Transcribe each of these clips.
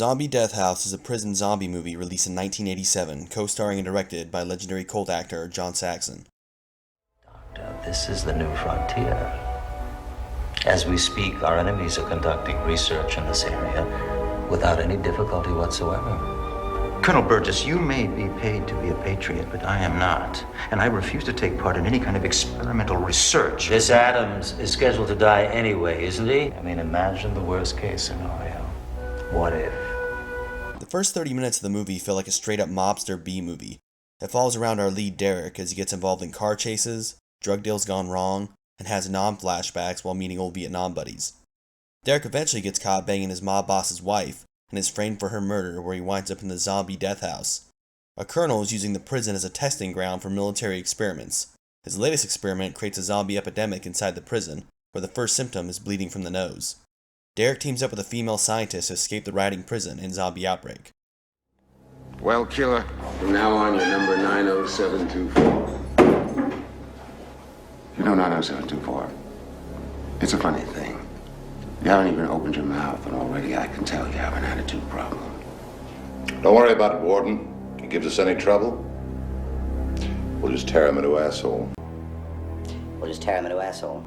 Zombie Death House is a prison zombie movie released in 1987, co-starring and directed by legendary cult actor John Saxon. Doctor, this is the new frontier. As we speak, our enemies are conducting research in this area without any difficulty whatsoever. Colonel Burgess, you may be paid to be a patriot, but I am not. And I refuse to take part in any kind of experimental research. This Adams is scheduled to die anyway, isn't he? I mean, imagine the worst case scenario. What if? The first 30 minutes of the movie feel like a straight-up mobster B-movie. It follows around our lead Derek as he gets involved in car chases, drug deals gone wrong, and has non-flashbacks while meeting old Vietnam buddies. Derek eventually gets caught banging his mob boss's wife, and is framed for her murder where he winds up in the zombie death house. A colonel is using the prison as a testing ground for military experiments. His latest experiment creates a zombie epidemic inside the prison, where the first symptom is bleeding from the nose. Derek teams up with a female scientist to escape the rotting prison and zombie outbreak. Well, killer, from now on you're number 90724. You know 90724. It's a funny thing. You haven't even opened your mouth, and already I can tell you have an attitude problem. Don't worry about it, Warden. He gives us any trouble, we'll just tear him into asshole. We'll just tear him into asshole.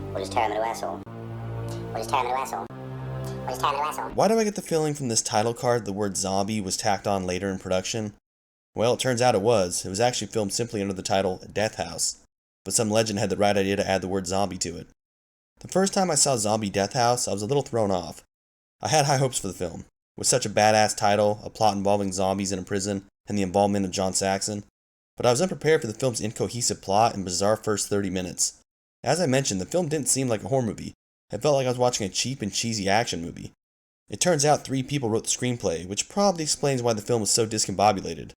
We'll just tear him into asshole. We'll just tear him into asshole. We'll just tear him into asshole. Why do I get the feeling from this title card the word zombie was tacked on later in production? Well, it turns out it was. It was actually filmed simply under the title Death House, but some legend had the right idea to add the word zombie to it. The first time I saw Zombie Death House, I was a little thrown off. I had high hopes for the film, with such a badass title, a plot involving zombies in a prison, and the involvement of John Saxon, but I was unprepared for the film's incohesive plot and bizarre first 30 minutes. As I mentioned, the film didn't seem like a horror movie. It felt like I was watching a cheap and cheesy action movie. It turns out 3 people wrote the screenplay, which probably explains why the film was so discombobulated.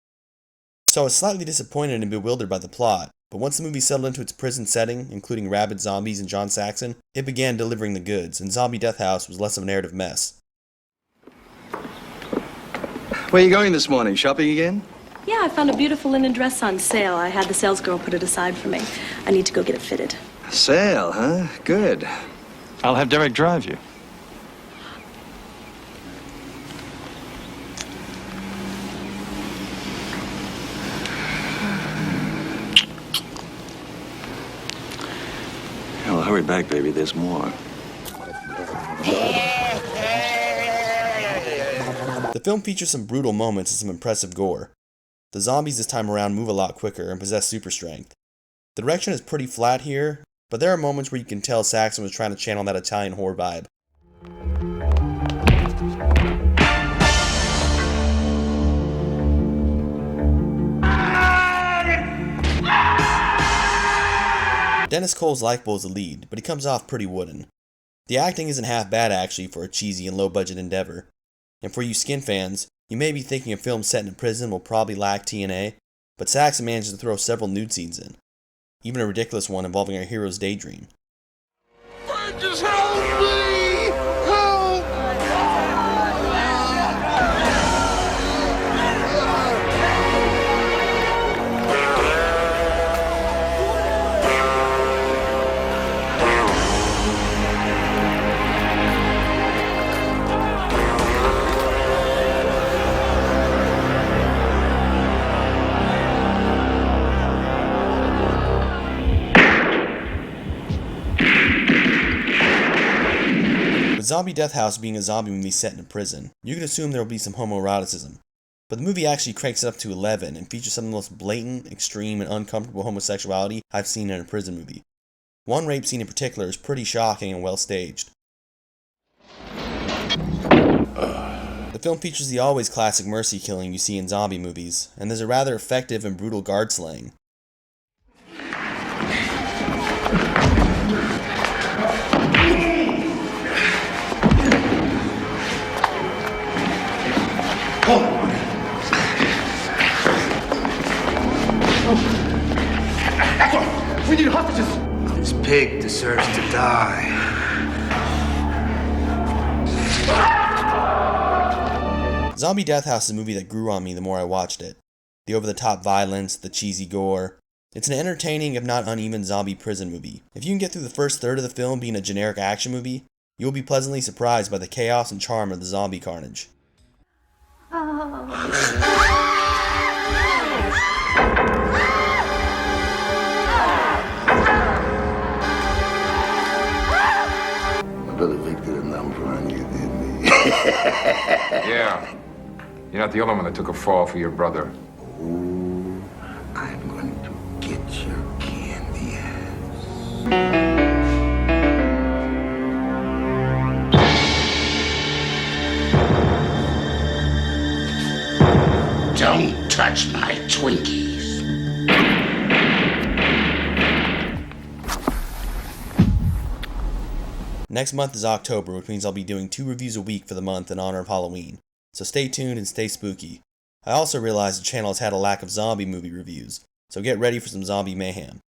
So I was slightly disappointed and bewildered by the plot, but once the movie settled into its prison setting, including rabid zombies and John Saxon, it began delivering the goods, and Zombie Death House was less of a narrative mess. Where are you going this morning? Shopping again? Yeah, I found a beautiful linen dress on sale. I had the salesgirl put it aside for me. I need to go get it fitted. Sale, huh? Good. I'll have Derek drive you. Well, hurry back, baby. There's more. The film features some brutal moments and some impressive gore. The zombies this time around move a lot quicker and possess super strength. The direction is pretty flat here, but there are moments where you can tell Saxon was trying to channel that Italian horror vibe. Dennis Cole's likeable as the lead, but he comes off pretty wooden. The acting isn't half bad actually for a cheesy and low-budget endeavor. And for you skin fans, you may be thinking a film set in a prison will probably lack TNA, but Saxon manages to throw several nude scenes in. Even a ridiculous one involving our hero's daydream. Just help me! Help! With Zombie Death House being a zombie movie set in a prison, you can assume there will be some homoeroticism. But the movie actually cranks it up to 11 and features some of the most blatant, extreme, and uncomfortable homosexuality I've seen in a prison movie. One rape scene in particular is pretty shocking and well staged. The film features the always classic mercy killing you see in zombie movies, and there's a rather effective and brutal guard slaying. We need hostages! This pig deserves to die. Zombie Death House is a movie that grew on me the more I watched it. The over-the-top violence, the cheesy gore. It's an entertaining, if not uneven, zombie prison movie. If you can get through the first third of the film being a generic action movie, you'll be pleasantly surprised by the chaos and charm of the zombie carnage. Billy Victor did nothing for you, didn't he? Yeah. You're not the only one that took a fall for your brother. Ooh, I'm going to get your candy ass. Don't touch my Twinkies. Next month is October, which means I'll be doing 2 reviews a week for the month in honor of Halloween. So stay tuned and stay spooky. I also realize the channel has had a lack of zombie movie reviews, so get ready for some zombie mayhem.